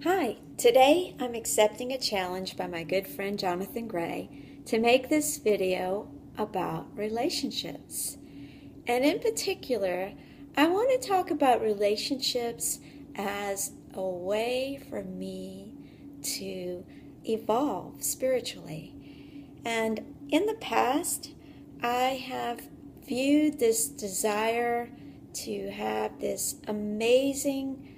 Hi, today I'm accepting a challenge by my good friend Jonathan Gray to make this video about relationships. And in particular, I want to talk about relationships as a way for me to evolve spiritually. And in the past, I have viewed this desire to have this amazing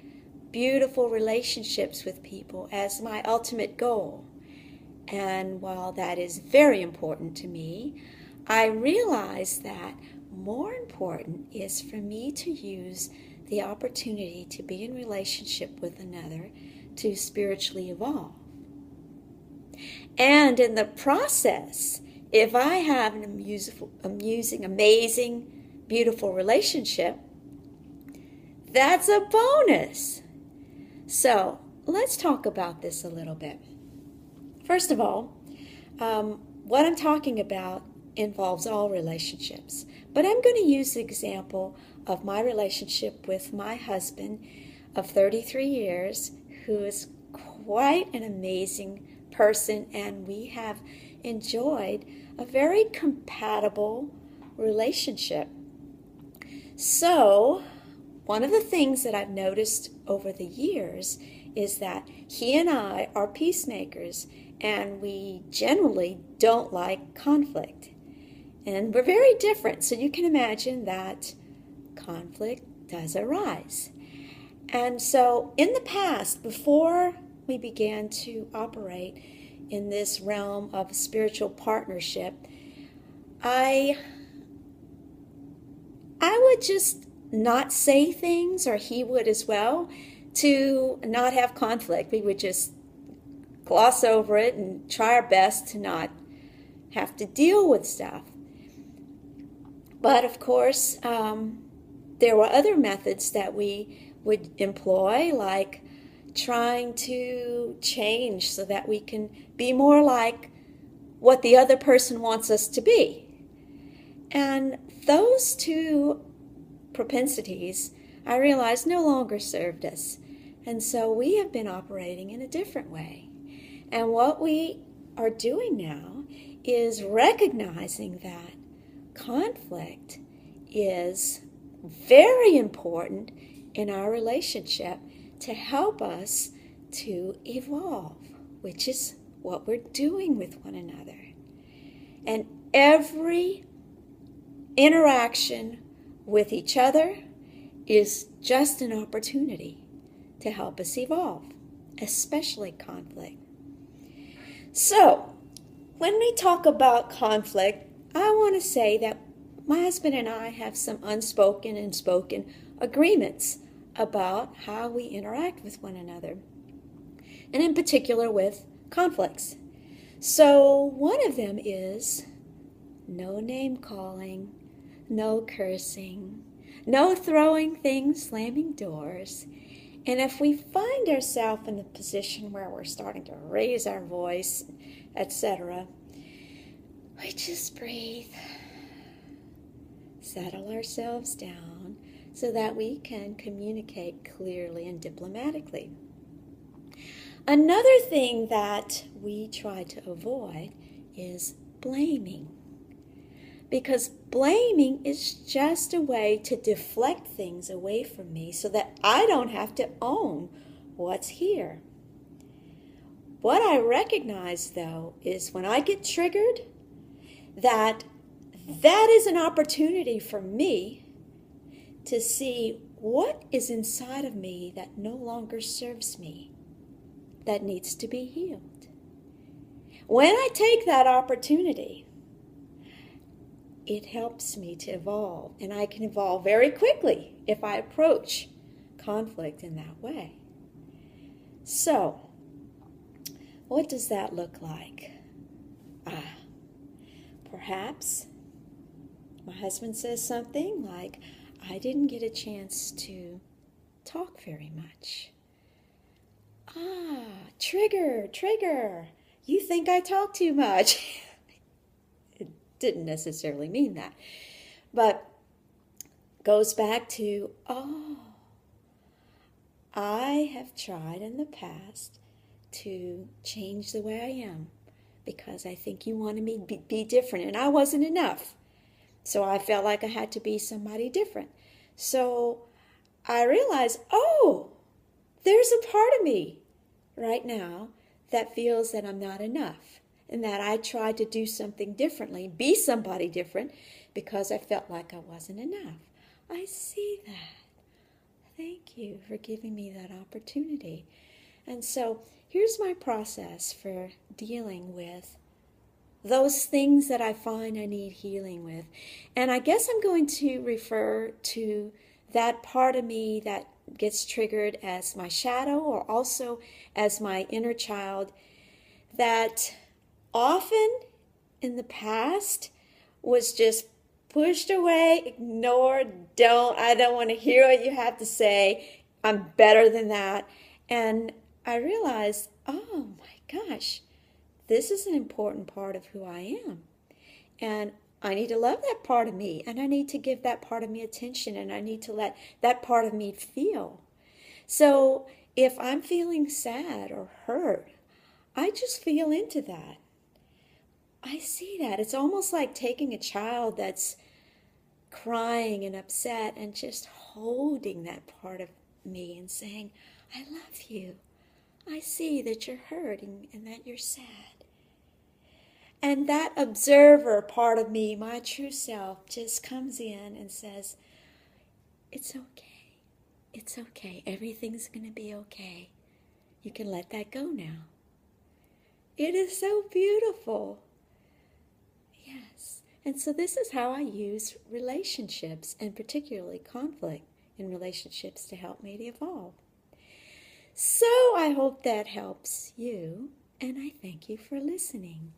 beautiful relationships with people as my ultimate goal. And while that is very important to me, I realize that more important is for me to use the opportunity to be in relationship with another to spiritually evolve. And in the process, if I have an amusing, amazing, beautiful relationship, that's a bonus. So let's talk about this a little bit. First of all, what I'm talking about involves all relationships, but I'm going to use the example of my relationship with my husband of 33 years, who is quite an amazing person, and we have enjoyed a very compatible relationship. So, one of the things that I've noticed over the years is that he and I are peacemakers, and we generally don't like conflict. And we're very different, so you can imagine that conflict does arise. And so in the past, before we began to operate in this realm of spiritual partnership, I would just not say things, or he would as well, to not have conflict. We would just gloss over it and try our best to not have to deal with stuff. But of course, there were other methods that we would employ, like trying to change so that we can be more like what the other person wants us to be. And those two propensities, I realized, no longer served us. And so we have been operating in a different way. And what we are doing now is recognizing that conflict is very important in our relationship to help us to evolve, which is what we're doing with one another. And every interaction with each other is just an opportunity to help us evolve, especially conflict. So, when we talk about conflict, I want to say that my husband and I have some unspoken and spoken agreements about how we interact with one another, and in particular with conflicts. So, one of them is no name calling, no cursing, no throwing things, slamming doors. And if we find ourselves in a position where we're starting to raise our voice, etc., we just breathe, settle ourselves down so that we can communicate clearly and diplomatically. Another thing that we try to avoid is blaming, because blaming is just a way to deflect things away from me so that I don't have to own what's here. What I recognize, though, is when I get triggered, that is an opportunity for me to see what is inside of me that no longer serves me, that needs to be healed. When I take that opportunity, it helps me to evolve, and I can evolve very quickly if I approach conflict in that way. So, what does that look like? Perhaps my husband says something like, I didn't get a chance to talk very much. Trigger. You think I talk too much. It didn't necessarily mean that. But goes back to, I have tried in the past to change the way I am because I think you wanted me to be different, and I wasn't enough. So I felt like I had to be somebody different. So I realized, oh, there's a part of me right now that feels that I'm not enough and that I tried to do something differently, be somebody different because I felt like I wasn't enough. I see that. Thank you for giving me that opportunity. And so here's my process for dealing with those things that I find I need healing with. And I guess I'm going to refer to that part of me that gets triggered as my shadow or also as my inner child that often in the past was just pushed away, ignored, I don't want to hear what you have to say. I'm better than that. And I realized, oh my gosh, this is an important part of who I am. And I need to love that part of me, and I need to give that part of me attention, and I need to let that part of me feel. So if I'm feeling sad or hurt, I just feel into that. I see that. It's almost like taking a child that's crying and upset and just holding that part of me and saying, I love you. I see that you're hurting and that you're sad. And that observer part of me, my true self, just comes in and says, it's okay. It's okay. Everything's going to be okay. You can let that go now. It is so beautiful. Yes. And so this is how I use relationships, and particularly conflict in relationships, to help me to evolve. So I hope that helps you, and I thank you for listening.